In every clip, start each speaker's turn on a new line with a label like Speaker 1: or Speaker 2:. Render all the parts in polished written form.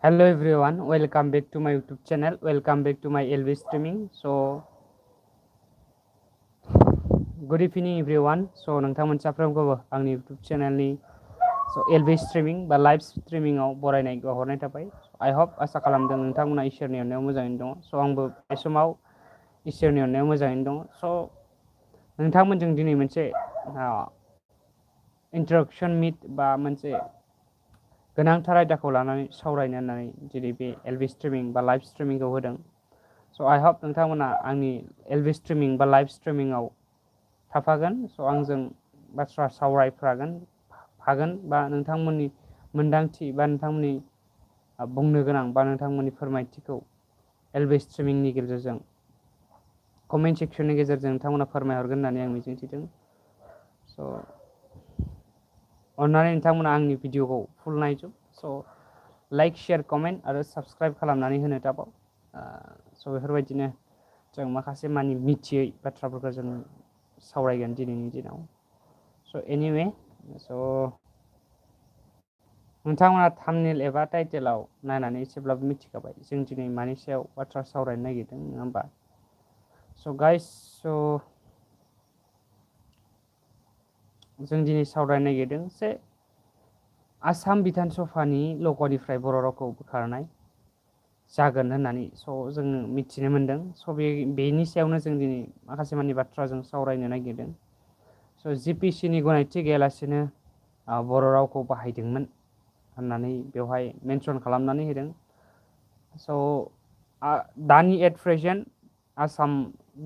Speaker 1: Hello everyone, welcome back to my YouTube channel. Welcome back to my LV streaming. So good evening everyone. So नोंथांमोन साफ्रोमखौबो आंनि YouTube चेनेलनि LV streaming बा live स्ट्रिमिंआव बरायनाय हरनाय थाबाय. I hope आसा खालामदों नोंथांमोना इसोरनि अननायाव मोजाङैनो दङ. So आंबो बे समाव इसोरनि अननायाव मोजाङैनो दङ. So नोंथांमोनजों दिनै मोनसे इंट्रोडक्शन मीट बा मोनसे गोनांथार आयदाखौ लानानै सावरायनो होननानै दिनै बे LV स्ट्रिमिं बा लाइभ स्ट्रिमिंखौ होदों. So I hope नोंथांमोना आंनि LV स्ट्रिमिं बा लाइभ स्ट्रिमिंआव थाफागोन. So आंजों बाथ्रा सावरायफागोन बा नोंथांमोननि मोन्दांथि बा नोंथांमोननि बुंनो गोनां बा नोंथांमोननि फोरमायथिखौ LV स्ट्रिमिंनि गेजेरजों कमेन्ट सेक्शननि गेजेरजों नोंथांमोना फोरमायहरगोन होननानै आं मिजिंथिदों. So अन्नानै नोंथांमोना आंनि भिडिअखौ फुल नायजोब. So लाइक शेयार कमेन्ट आरो साबस्क्राइब खालामनानै होनो दाबाव. So बेफोरबायदिनो जों माखासे मानि मिथियै बाथ्राफोरखौ जों सावरायगोन दिनैनि दिनाव. So anyway, so नोंथांमोना थाम्बनेल एबा टाइटेलाव नायनानै एसेब्लाबो मिथिखाबाय जों दिनै मानि सायाव बाथ्रा सावरायनो नागिरदों नङा होमबा? So guys, so जों दिनै सावरायनो नागिरदों जे आसाम बिधान सभानि लग'निफ्राय बर' रावखौ बोखारनाय जागोन होननानै जों मिथिनो मोनदों. बेनि सायावनो जों दिनै माखासे मानि बाथ्रा जों सावरायनो नागिरदों. जिपिसिनि गनायथि गैयालासेनो बर' रावखौ बाहायदोंमोन होननानै बेवहाय मेनसन खालामनानै होदों. दानि एट प्रेजेन्ट आसाम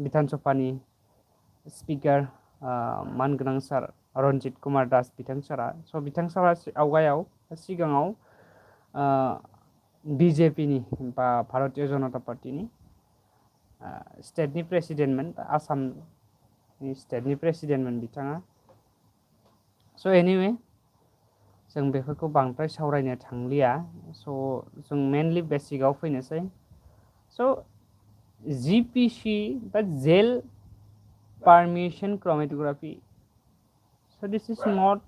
Speaker 1: बिधान सभानि स्पिकार मानगोनां सार रन्जित कुमार दास बिथां सारा बिथां सारा आवगायाव सिगाङाव बिजेपिनि बा भारतीय जनता पार्टीनि स्टेटनि प्रेसिडेन्टमोन आसामनि स्टेटनि प्रेसिडेन्टमोन बिथाङा. स' एनिवे जों बेफोरखौ बांद्राय सावरायनो थांलिया. जों मेनलि बेसिकआव फैनोसै. जिपिसि बा जेल permission chromatography. So this is not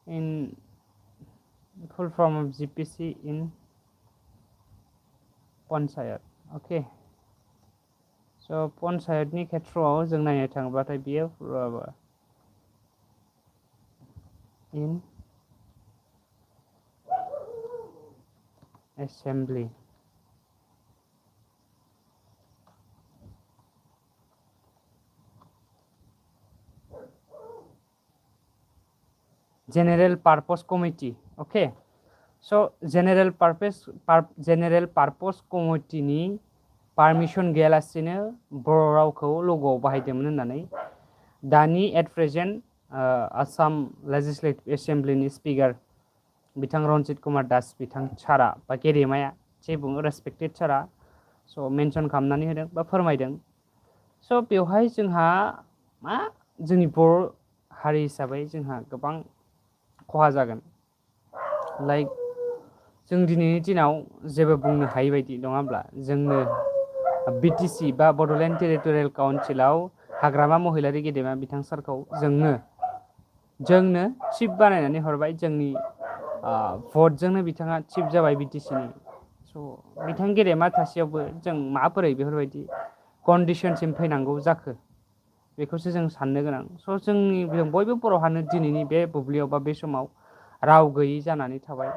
Speaker 1: in full form of GPC in Panchayat. Okay. So Panchayatनि खेथ्रआव जों नायनो थाङोब्लाथाय बियो in assembly. General Purpose Committee. Okay. So General Purpose Committee नि पारमिसन गैयालासेनो बर' रावखौ लग'आव बाहायदोंमोन होननानै दानि एट प्रेजेन्ट आसाम लेजिस्लेटिभ एसेम्ब्लिनि स्पिकार बिथां रन्जित कुमार दास बिथां सारा बा गेदेमाया जे बुङो रेसपेक्टेड सारा मेनसन खालामनानै होदों बा फोरमायदों. बेवहाय जोंहा जोंनि बर' हारि हिसाबै जोंहा गोबां खहा जागोन. लाइक जों दिनैनि दिनाव जेबो बुंनो हायै बायदि नङा होमब्ला जोंनो बिटिसि बा बड'लेण्ड टेरिटरियेल काउन्सिलाव हाग्रामा महिलारि गेदेमा बिथां सारखौ जोंनो चिफ बानायनानै हरबाय. जोंनि भटजोंनो बिथाङा चिफ जाबाय बिटिसिनि. बिथां गेदेमा थासेयावबो जों माबोरै बेफोरबायदि कन्डिसनसिम फैनांगौ जाखो बेखौसो जों साननो गोनां. जों बयबो बर'हानो दिनैनि बे बुब्लियाव बा बे समाव राव गैयै जानानै थाबाय.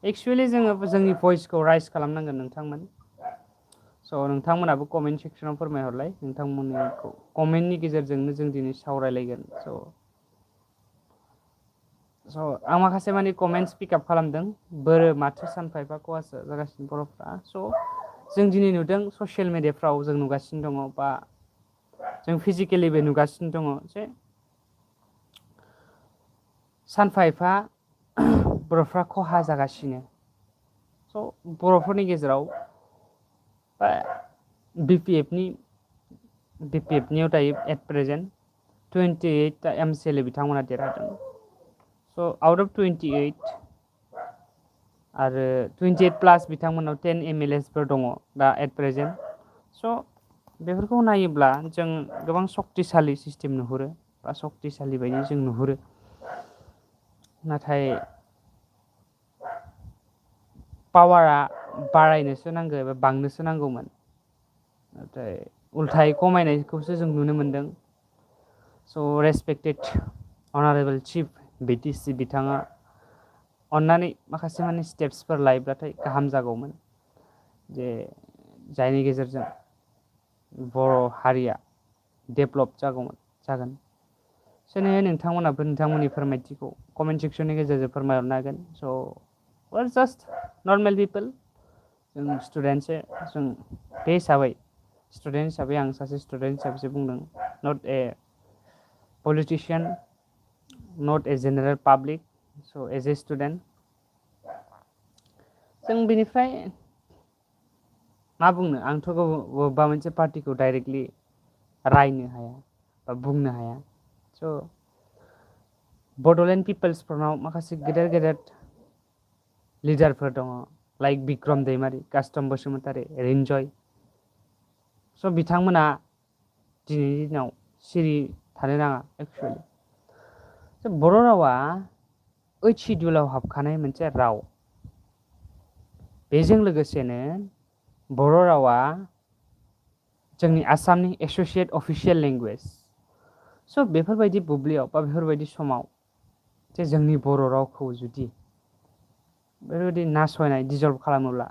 Speaker 1: एक्सुवेलि जोङो जोंनि भइसखौ राइज खालामनांगोन नोंथांमोन. नोंथांमोनाबो कमेन्ट सेक्सनाव फोरमायहरलाय. नोंथांमोननि कमेन्टनि गेजेरजोंनो जों दिनै सावरायलायगोन. आं माखासे मानि कमेन्टस पिकआप खालामदों. बोरो माथो सानफा एफा खहासो जागासिनो बर'फ्रा. जों दिनै नुदों ससियेल मिडियाफ्राव जों नुगासिनो दङ बा जों फिजिकेलिबो नुगासिनो दङ जे सानफा एफा बर'फ्रा खहा जागासिनो. बर'फोरनि गेजेराव बिपिएफनियाव दायो एट प्रेजेन्ट 28 एमसिएलए बिथांमोना देरहादों. आउट अफ 28 आरो 28 प्लास बिथांमोनाव 10 एमएलएसफोर दङ दा एट प्रेजेन्ट. बेफोरखौ नायोब्ला जों गोबां सक्तिशालि सिस्टेम नुहुरो बा सक्तिशालि बायदि जों नुहुरो. नाथाय पावारा बारायनोसो नांगौ एबा बांनोसो नांगौमोन, नाथाय उल्थायै खमायनायखौसो जों नुनो मोनदों। स' रेसपेक्टेड अनारेबल चिफ बिटिसि बिथाङा अन्नानै माखासे माने स्टेप्सफोर लायोब्लाथाय गाहाम जागौमोन, जे जायनि गेजेरजों बर' हारिया डेभलप जागोन। सोनो नोंथांमोनाबो नोंथांमोननि फोरमायथिखौ कमेन्ट सेक्सननि गेजेरजों फोरमायहरनो हागोन। स' we're just normal people, जों स्टुडेन्टसो, जों बे हिसाबै स्टुडेन्ट हिसाबै आं सासे स्टुडेन्ट हिसाबैसो बुंदों, नट ए पलिटिशियान, नट ए जेनेरेल पाब्लिक। स' एज ए स्टुडेन्ट जों बेनिफ्राय मा बुंनो, आंथ' बबेबा मोनसे पार्टिखौ डाइरेक्टलि रायनो हाया बा बुंनो हाया। स' बड'लेण्ड पिपोल्स फ्रन्टआव माखासे गेदेर गेदेर लिडारफोर दङ, लाइक बिक्रम दैमारि, कास्टम बसुमतारी, रिन्जय। स' बिथांमोना दिनैनि दिनाव सिरि थानो नाङा। एक्सुवेलि बर' रावा ओइथ सिडिउलाव हाबखानाय मोनसे राव, बेजों लोगोसेनो बर' रावा जोंनि आसामनि एस'सियेट अफिसियेल लेंगुवेज। स' बेफोरबायदि बुब्लियाव बा बेफोरबायदि समाव जे जोंनि बर' रावखौ जुदि बेफोरबायदि नासयनाय डिजल्भ खालामोब्ला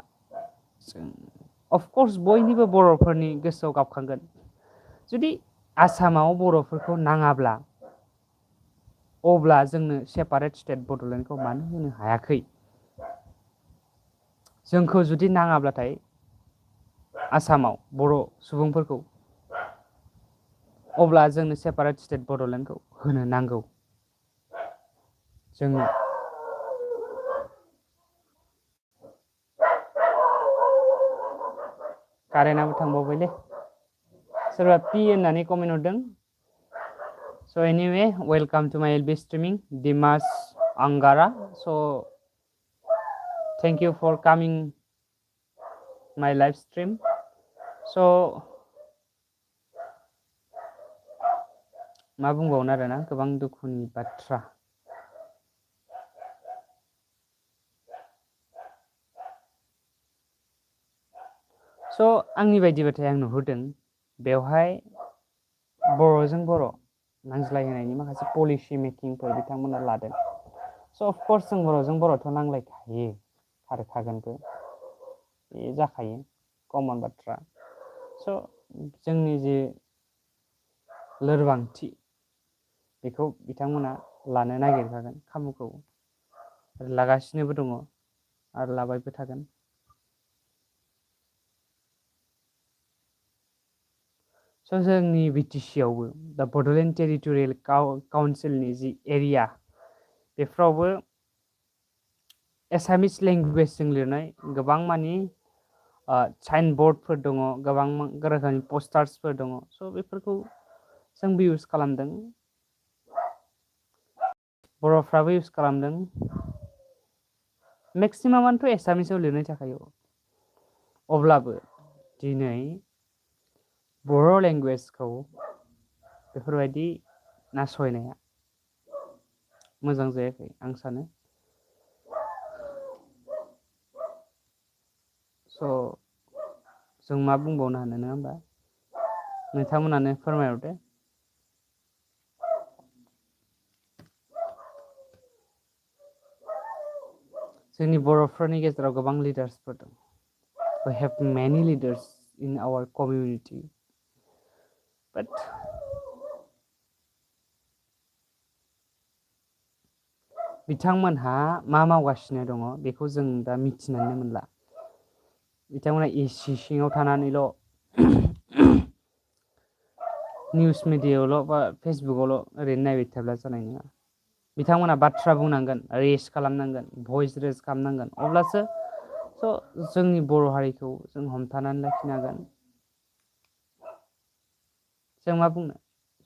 Speaker 1: जों अफकर्स बयनिबो बर'फोरनि गोसोआव गाबखांगोन। जुदि आसामाव बर'फोरखौ नाङाब्ला अब्ला जोंनो सेपारेट स्टेट बड'लेण्डखौ मानो होनो हायाखै? जोंखौ जुदि नाङाब्लाथाय आसामाव बर' सुबुंफोरखौ, अब्ला जोंनो सेपारेट स्टेट बड'लेण्डखौ होनो नांगौ। जोंनो कारेन्टआबो थांबावबायलै, सोरबा पि होननानै कमेन्ट हरदों। स' एनिवे वेलकाम टु माय एलबि स्ट्रिमिं डिमास आंगारा। स' थेंक इउ फर कामिं माय लाइभ स्ट्रिम। स' मा बुंबावनो आरोना, गोबां दुखुनि बाथ्रा। स' आंनि बायदिबाथाय आं नुहुरदों बेवहाय बर'जों बर' नांज्लायहोनायनि माखासे पलिसि मेकिंफोर बिथांमोना लादों। स' अफकर्स जों बर'जों बर'थ' नांलायखायो, खारखागोनबो, बे जाखायो, कमन बाथ्रा। स' जोंनि जे लोरबांथि बेखौ बिथांमोना लानो नागिरखागोन खाबुखौ, लागासिनोबो दङ आरो लाबायबो थागोन। स' जोंनि बिटिसि आवबो दा बड'लेण्ड टेरिटरियेल काउन्सिलनि जि एरिया, बेफ्रावबो एसामिस लेंगुवेजजों लिरनाय गोबां मानि साइन बर्डफोर दङ, गोबां रोखोमनि पस्टार्सफोर दङ। स' बेफोरखौ जोंबो इउज खालामदों, बर'फ्राबो इउज खालामदों। मेक्सिमामानोथ' एसामिसाव लिरनाय थाखायो, अब्लाबो दिनै बर' लेंगुवेजखौ बेफोरबायदि नासयनाया मोजां जायाखै आं सानो। स' जों मा बुंबावनो हानो, नङा होमबा? नोंथांमोनानो फोरमायहरदो। जोंनि बर'फोरनि गेजेराव गोबां लिडार्सफोर दं। We have many leaders in our community, but बिथांमोनहा मा मावगासिनो दङ बेखौ जों दा मिथिनानै मोनला। बिथांमोना एसि सिङाव थानानैल' निउस मिडियायावल' बा फेसबुकआवल' ओरैनो नायबाय थाब्ला जानाय नङा। बिथांमोना बाथ्रा बुंनांगोन, रेज खालामनांगोन, भइस रेज खालामनांगोन, अब्लासो स' जोंनि बर' हारिखौ जों हमथानानै लाखिनो हागोन। जों मा बुंनो,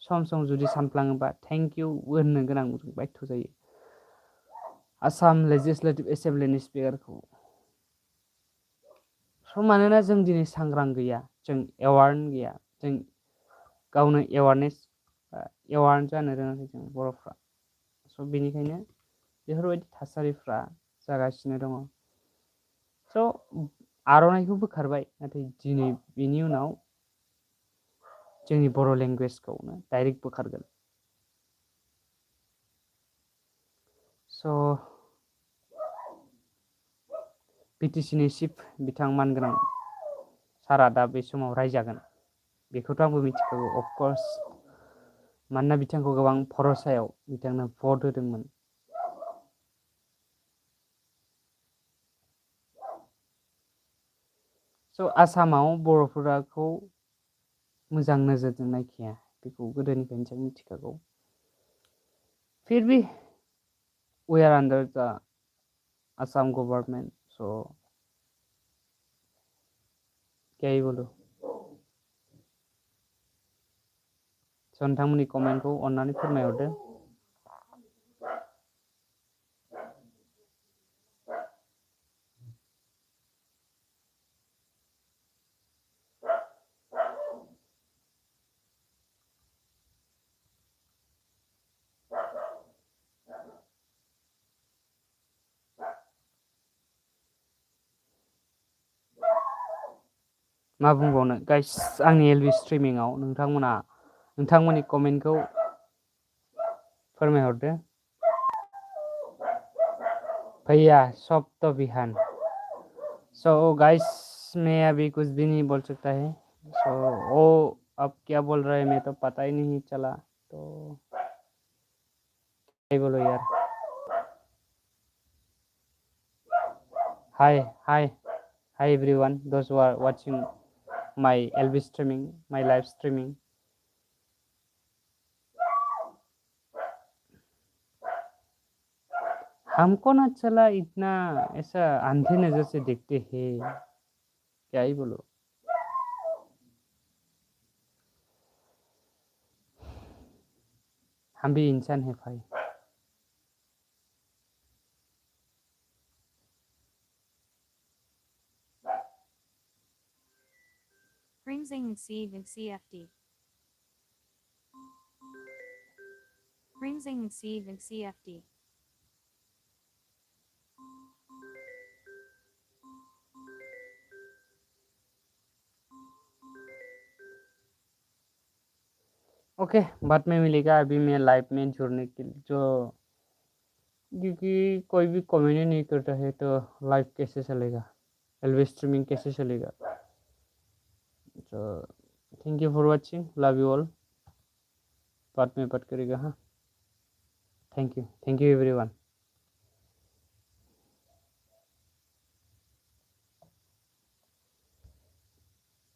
Speaker 1: सम सम जुदि सानफ्लाङोबा थेंक इउ होननो गोनां बायध' जायो आसाम लेजिस्लेटिभ एसेमब्लिनि स्पिकारखौ। स' मानोना जों दिनै सांग्रां गैया, जों एवार्न गैया, जों गावनो एवार्न जानो रोङाखै जों बर'फ्रा। स' बेनिखायनो बेफोरबायदि थासारिफ्रा जागासिनो दङ। स' आर'नाइखौ बोखारबाय, नाथाय दिनै बेनि उनाव जोंनि बर' लेंगुवेजखौनो डाइरेक्ट बोखारगोन। स' बिटिसिनि चिफ बिथां मानगोनां सारा दा बे समाव रायजागोन बेखौथ' आंबो मिथिखागौ अफकर्स, मानोना बिथांखौ गोबां भरसायाव बिथांनो भट होदोंमोन। स' आसामाव बर'फोरखौ मोजां नोजोरजों नायखाया, बेखौ गोदोनिफ्रायनो जों मिथिखागौ। फिर भी we are under the Assam government, so क्या ही बोलो। स' नोंथांमोननि कमेन्टखौ अन्नानै फोरमायहरदो। मा बुंबावनो गाइस, आंनि एलबि स्ट्रिमिंआव नोंथांमोननि कमेन्टखौ फोरमायहरदो। भैया सब तो बिहान। सो गाइस, मैं अभी कुछ भी नहीं बोल सकता है। सो वो अब क्या बोल रहे हैं मैं तो पता ही नहीं चला, तो क्या बोलो यार। हाय हाय हाय एवरीवन, दोज हु आर वाचिंग माय एलबी स्ट्रीमिंग, माय लाइव स्ट्रीमिंग। हमको ना चला इतना, ऐसा अंधे नजर से देखते हैं, क्या ही बोलो। हम भी इंसान है भाई।
Speaker 2: Ringzing Sieve and CFD. Ringzing Sieve and CFD.
Speaker 1: Okay, बाद में मिलेगा। अभी मैं लाइव में जुड़ने के लिए क्योंकि कोई भी कमेंट नहीं करता है तो लाइव कैसे चलेगा, एलबी स्ट्रीमिंग कैसे चलेगा। तो thank you for watching, love you all. बाद में बात करेगा। हाँ, थैंक यू एवरीवन।